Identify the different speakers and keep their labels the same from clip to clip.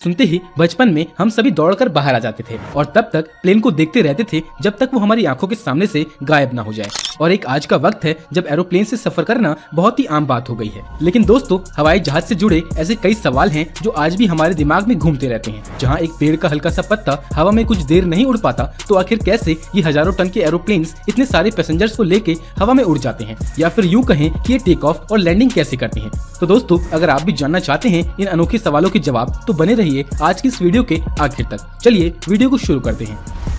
Speaker 1: सुनते ही बचपन में हम सभी दौड़कर बाहर आ जाते थे और तब तक प्लेन को देखते रहते थे जब तक वो हमारी आंखों के सामने से गायब ना हो जाए। और एक आज का वक्त है जब एरोप्लेन से सफर करना बहुत ही आम बात हो गई है। लेकिन दोस्तों, हवाई जहाज से जुड़े ऐसे कई सवाल हैं जो आज भी हमारे दिमाग में घूमते रहते हैं। जहाँ एक पेड़ का हल्का सा पत्ता हवा में कुछ देर नहीं उड़ पाता, तो आखिर कैसे ये हजारों टन के एरोप्लेन इतने सारे पैसेंजर्स को लेके हवा में उड़ जाते हैं, या फिर यूँ कहें कि ये टेक ऑफ और लैंडिंग कैसे करते हैं। तो दोस्तों, अगर आप भी जानना चाहते हैं इन अनोखे सवालों के जवाब, तो बने रहिए आज की इस वीडियो के आखिर तक। चलिए वीडियो को शुरू करते हैं।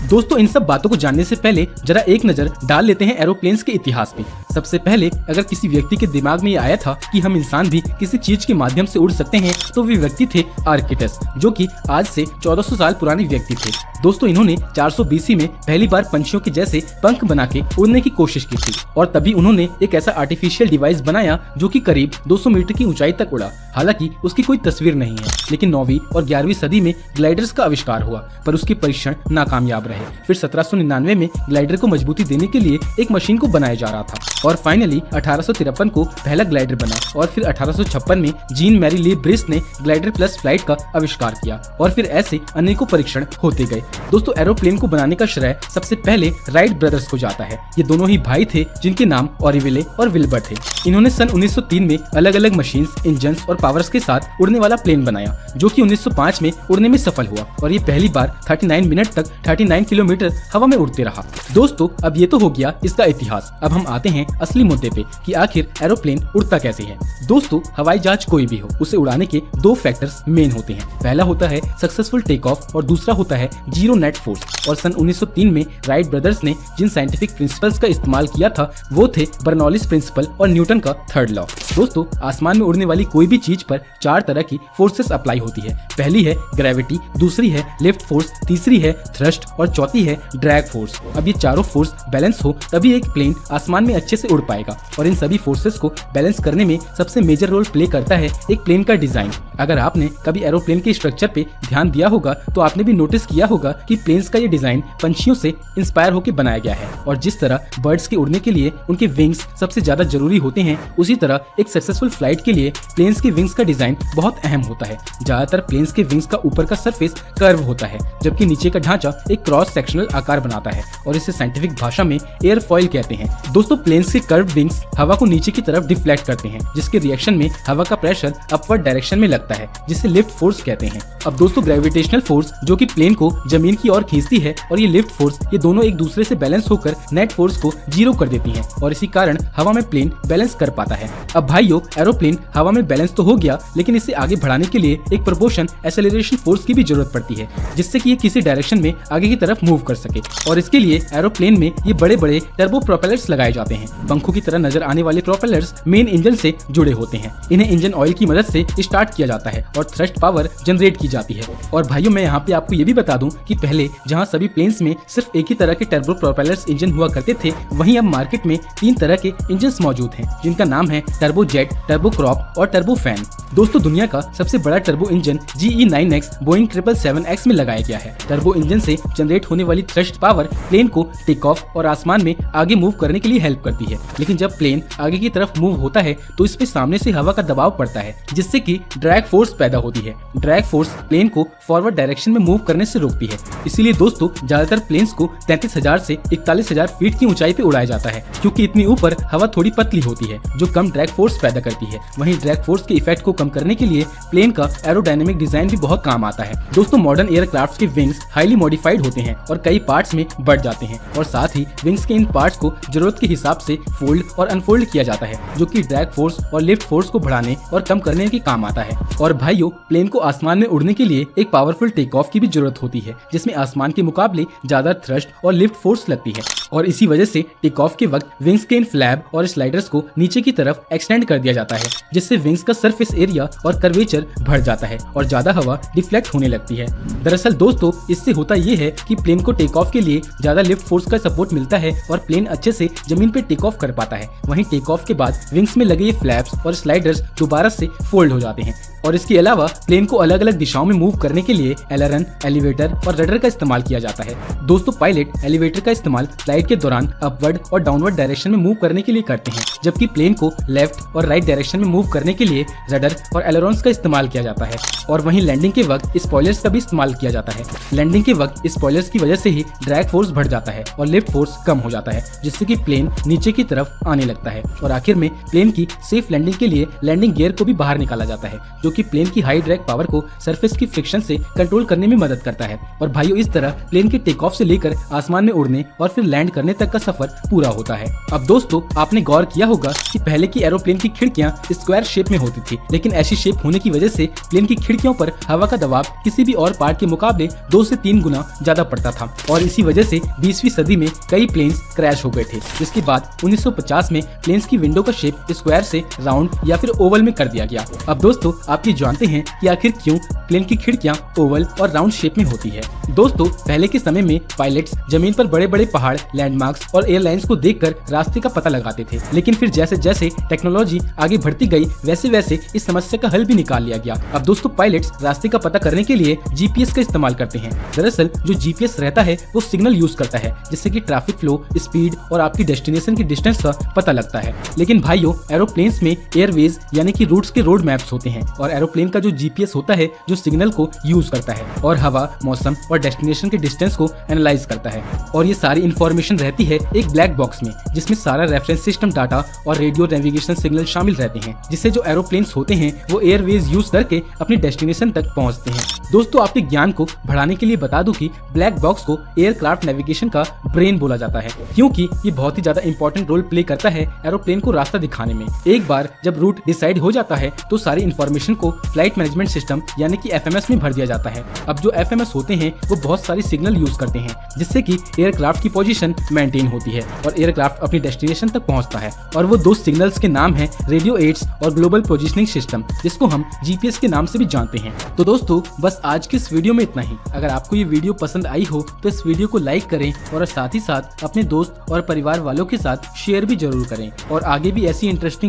Speaker 1: दोस्तों, इन सब बातों को जानने से पहले जरा एक नजर डाल लेते हैं एरोप्लेन्स के इतिहास पे। सबसे पहले अगर किसी व्यक्ति के दिमाग में ये आया था कि हम इंसान भी किसी चीज के माध्यम से उड़ सकते हैं, तो वे व्यक्ति थे आर्किटस, जो कि आज से 1400 साल पुराने व्यक्ति थे। दोस्तों, इन्होंने 400 BC में पहली बार पंछियों के जैसे पंख बना के उड़ने की कोशिश की थी, और तभी उन्होंने एक ऐसा आर्टिफिशियल डिवाइस बनाया जो कि करीब 200 मीटर की ऊंचाई तक उड़ा। हालांकि उसकी कोई तस्वीर नहीं है, लेकिन 9वीं और 11वीं सदी में ग्लाइडर्स का आविष्कार हुआ, पर उसके परीक्षण नाकामयाब रहे। फिर 1799 में ग्लाइडर को मजबूती देने के लिए एक मशीन को बनाया जा रहा था, और फाइनली 1853 को पहला ग्लाइडर बना, और फिर 1856 में जीन मैरी ली ब्रिस ने ग्लाइडर प्लस फ्लाइट का आविष्कार किया, और फिर ऐसे अनेकों परीक्षण होते गए। दोस्तों, एरोप्लेन को बनाने का श्रेय सबसे पहले राइट ब्रदर्स को जाता है। ये दोनों ही भाई थे जिनके नाम ऑरिविले और विल्बर थे। इन्होंने सन 1903 में अलग अलग मशीन्स, इंजन्स और पावर्स के साथ उड़ने वाला प्लेन बनाया, जो कि 1905 में उड़ने में सफल हुआ, और ये पहली बार 39 मिनट तक 39 किलोमीटर हवा में उड़ते रहा। दोस्तों, अब ये तो हो गया इसका इतिहास। अब हम आते हैं असली मुद्दे पे कि आखिर एरोप्लेन उड़ता कैसे है। दोस्तों, हवाई जहाज कोई भी हो, उसे उड़ाने के दो फैक्टर्स मेन होते हैं। पहला होता है सक्सेसफुल टेक ऑफ और दूसरा होता है जीरो नेट फोर्स। और सन 1903 में राइट ब्रदर्स ने जिन साइंटिफिक प्रिंसिपल्स का इस्तेमाल किया था, वो थे बर्नौलिस प्रिंसिपल और न्यूटन का थर्ड लॉ। दोस्तों, आसमान में उड़ने वाली कोई भी चीज पर 4 तरह की फोर्सेस अप्लाई होती है। पहली है ग्रेविटी, दूसरी है लिफ्ट फोर्स, तीसरी है थ्रस्ट और चौथी है ड्रैग फोर्स। अब ये चारों फोर्स बैलेंस हो तभी एक प्लेन आसमान में अच्छे से उड़ पाएगा, और इन सभी फोर्सेस को बैलेंस करने में सबसे मेजर रोल प्ले करता है एक प्लेन का डिजाइन। अगर आपने कभी एरोप्लेन के स्ट्रक्चर पे ध्यान दिया होगा, तो आपने भी नोटिस किया होगा कि प्लेन्स का ये डिजाइन पंछियों से इंस्पायर होकर बनाया गया है। और जिस तरह बर्ड्स के उड़ने के लिए उनके विंग्स सबसे ज्यादा जरूरी होते हैं, उसी तरह एक सक्सेसफुल फ्लाइट के लिए प्लेन्स के विंग्स का डिजाइन बहुत अहम होता है। ज्यादातर प्लेन्स के विंग्स का ऊपर का सरफेस कर्व होता है, जबकि नीचे का ढांचा एक क्रॉस सेक्शनल आकार बनाता है, और इसे साइंटिफिक भाषा में एयरफॉइल कहते हैं। दोस्तों, प्लेन्स के कर्व विंग्स हवा को नीचे की तरफ डिफ्लेक्ट करते हैं, जिसके रिएक्शन में हवा का प्रेशर अपवर्ड डायरेक्शन में लगता है, जिसे लिफ्ट फोर्स कहते हैं। अब दोस्तों, ग्रेविटेशनल फोर्स जो कि प्लेन को जमीन की ओर खींचती है, और ये लिफ्ट फोर्स, ये दोनों एक दूसरे से बैलेंस होकर नेट फोर्स को जीरो कर देती हैं, और इसी कारण हवा में प्लेन बैलेंस कर पाता है। अब भाइयों, एरोप्लेन हवा में बैलेंस तो हो गया, लेकिन इसे आगे बढ़ाने के लिए एक प्रोपोर्शन एक्सेलरेशन फोर्स की भी जरूरत पड़ती है, जिससे कि ये किसी डायरेक्शन में आगे की तरफ मूव कर सके। और इसके लिए एरोप्लेन में ये बड़े बड़े टर्बो प्रोपेलर्स लगाए जाते हैं। पंखों की तरह नजर आने वाले प्रोपेलर्स मेन इंजन से जुड़े होते हैं। इन्हें इंजन ऑयल की मदद से स्टार्ट किया जाता है और थ्रस्ट पावर जनरेट की जाती है। और भाइयों, मैं यहाँ पे आपको ये भी बता दूं कि पहले जहाँ सभी प्लेन्स में सिर्फ एक ही तरह के टर्बो प्रोपेलर्स इंजन हुआ करते थे, वहीं अब मार्केट में 3 तरह के इंजन मौजूद हैं, जिनका नाम है टर्बो जेट, टर्बो क्रॉप और टर्बो फैन। दोस्तों, दुनिया का सबसे बड़ा turbo engine GE9X Boeing 777X में लगाया गया है। टर्बो इंजन से जनरेट होने वाली थ्रस्ट पावर प्लेन को टेक ऑफ और आसमान में आगे मूव करने के लिए हेल्प करती है। लेकिन जब प्लेन आगे की तरफ मूव होता है, तो इस पे सामने से हवा का दबाव पड़ता है, जिससे कि ड्रैग फोर्स पैदा होती है। ड्रैग फोर्स प्लेन को फॉरवर्ड डायरेक्शन में मूव करने से रोकती है। इसीलिए दोस्तों, ज्यादातर प्लेन्स को 33,000 से 41,000 फीट की ऊंचाई पे उड़ाया जाता है, क्योंकि इतनी ऊपर हवा थोड़ी पतली होती है, जो कम ड्रैग फोर्स पैदा करती है। वहीं ड्रैग फोर्स के इफेक्ट को कम करने के लिए प्लेन का एरोडायनेमिक डिजाइन भी बहुत काम आता है। दोस्तों, मॉडर्न एयरक्राफ्ट के विंग्स हाईली मॉडिफाइड होते हैं और कई पार्ट्स में बढ़ जाते हैं, और साथ ही विंग्स के इन पार्ट्स को जरूरत के हिसाब से फोल्ड और अनफोल्ड किया जाता है, जो कि ड्रैग फोर्स और लिफ्ट फोर्स को बढ़ाने और कम करने के काम आता है। और भाइयों, प्लेन को आसमान में उड़ने के लिए एक पावरफुल टेक ऑफ की भी जरूरत होती है, जिसमें आसमान के मुकाबले ज्यादा थ्रस्ट और लिफ्ट फोर्स लगती है, और इसी वजह से टेक ऑफ के वक्त विंग्स के इन फ्लैप और स्लाइडर्स को नीचे की तरफ एक्सटेंड कर दिया जाता है, जिससे विंग्स का सरफेस एरिया और कर्वेचर बढ़ जाता है और ज्यादा हवा डिफ्लेक्ट होने लगती है। दरअसल दोस्तों, इससे होता ये है कि प्लेन को टेक ऑफ के लिए ज्यादा लिफ्ट फोर्स का सपोर्ट मिलता है, और प्लेन अच्छे से जमीन पे टेक ऑफ कर पाता है। वहीं टेक ऑफ के बाद विंग्स में लगे ये फ्लैप्स और स्लाइडर्स दोबारा से फोल्ड हो जाते हैं, और इसके अलावा प्लेन को अलग अलग दिशाओं में मूव करने के लिए एलरन, एलिवेटर और रडर का इस्तेमाल किया जाता है। दोस्तों पायलट एलिवेटर का इस्तेमाल फ्लाइट के दौरान अपवर्ड और डाउनवर्ड डायरेक्शन में मूव करने के लिए करते हैं, जबकि प्लेन को लेफ्ट और राइट डायरेक्शन में मूव करने के लिए रडर और एलरॉन्स का इस्तेमाल किया जाता है। और वहीं लैंडिंग के वक्त स्पॉयलर्स का भी इस्तेमाल किया जाता है। लैंडिंग के वक्त स्पॉयलर्स की वजह से ही ड्रैग फोर्स बढ़ जाता है और लिफ्ट फोर्स कम हो जाता है, जिससे कि प्लेन नीचे की तरफ आने लगता है। और आखिर में प्लेन की सेफ लैंडिंग के लिए लैंडिंग गियर को भी बाहर निकाला जाता है, जो कि प्लेन की हाई ड्रैग पावर को सरफेस की फ्रिक्शन से कंट्रोल करने में मदद करता है। और भाइयों, इस तरह प्लेन के टेक ऑफ से लेकर आसमान में उड़ने और फिर लैंड करने तक का सफर पूरा होता है। अब दोस्तों, आपने गौर किया होगा कि पहले की एरोप्लेन की खिड़कियां स्क्वायर शेप में होती थी, लेकिन ऐसी शेप होने की वजह से प्लेन की खिड़कियों पर हवा का दबाव किसी भी और पार्ट के मुकाबले 2 से 3 गुना ज्यादा पड़ता था और इसी वजह से 20वीं सदी में कई प्लेन्स क्रैश हो गए थे। जिसके बाद 1950 में प्लेन्स की विंडो का शेप स्क्वायर से राउंड या फिर ओवल में कर दिया गया। अब दोस्तों, आप ये जानते हैं कि आखिर क्यों प्लेन की खिड़कियां ओवल और राउंड शेप में होती है। दोस्तों, पहले के समय में पायलट्स जमीन पर बड़े बड़े पहाड़, लैंडमार्क्स और एयरलाइंस को देखकर रास्ते का पता लगाते थे, लेकिन फिर जैसे जैसे टेक्नोलॉजी आगे बढ़ती गई वैसे वैसे इस समस्या का हल भी निकाल लिया गया। अब दोस्तों, पायलट्स रास्ते का पता करने के लिए जीपीएस का इस्तेमाल करते हैं। दरअसल जो जीपीएस रहता है वो सिग्नल यूज करता है, जिससे कि ट्रैफिक फ्लो, स्पीड और आपकी डेस्टिनेशन की डिस्टेंस का पता लगता है। लेकिन भाइयों, एरोप्लेन्स में एयरवेज यानी कि रूट्स के रोड मैप्स होते हैं और एरोप्लेन का जो जीपीएस होता है जो सिग्नल को यूज करता है और हवा, मौसम और डेस्टिनेशन के डिस्टेंस को एनालाइज करता है। और ये सारी इन्फॉर्मेशन रहती है एक ब्लैक बॉक्स में, जिसमें सारा रेफरेंस सिस्टम डाटा और रेडियो नेविगेशन सिग्नल शामिल रहते हैं, जिससे जो एरोप्लेन्स होते हैं वो एयरवेज यूज करके अपनी डेस्टिनेशन तक पहुंचते हैं। दोस्तों, आपके ज्ञान को बढ़ाने के लिए बता दूं कि ब्लैक बॉक्स को एयरक्राफ्ट नेविगेशन का ब्रेन बोला जाता है, क्योंकि ये बहुत ही ज्यादा इंपॉर्टेंट रोल प्ले करता है एरोप्लेन को रास्ता दिखाने में। एक बार जब रूट डिसाइड हो जाता है तो सारी इन्फॉर्मेशन को फ्लाइट मैनेजमेंट सिस्टम यानी कि एफएमएस में भर दिया जाता है। अब जो एफएमएस होते हैं वो बहुत सारी सिग्नल यूज करते हैं, जिससे कि एयरक्राफ्ट की पोजीशन मेंटेन होती है और एयरक्राफ्ट अपनी डेस्टिनेशन तक पहुंचता है। और वो 2 सिग्नल्स के नाम है रेडियो एड्स और ग्लोबल पोजीशनिंग सिस्टम, जिसको हम जीपीएस के नाम से भी जानते हैं। तो दोस्तों, बस आज के इस वीडियो में इतना ही। अगर आपको ये वीडियो पसंद आई हो तो इस वीडियो को लाइक करें और साथ ही साथ अपने दोस्त और परिवार वालों के साथ शेयर भी जरूर करें। और आगे भी ऐसी इंटरेस्टिंग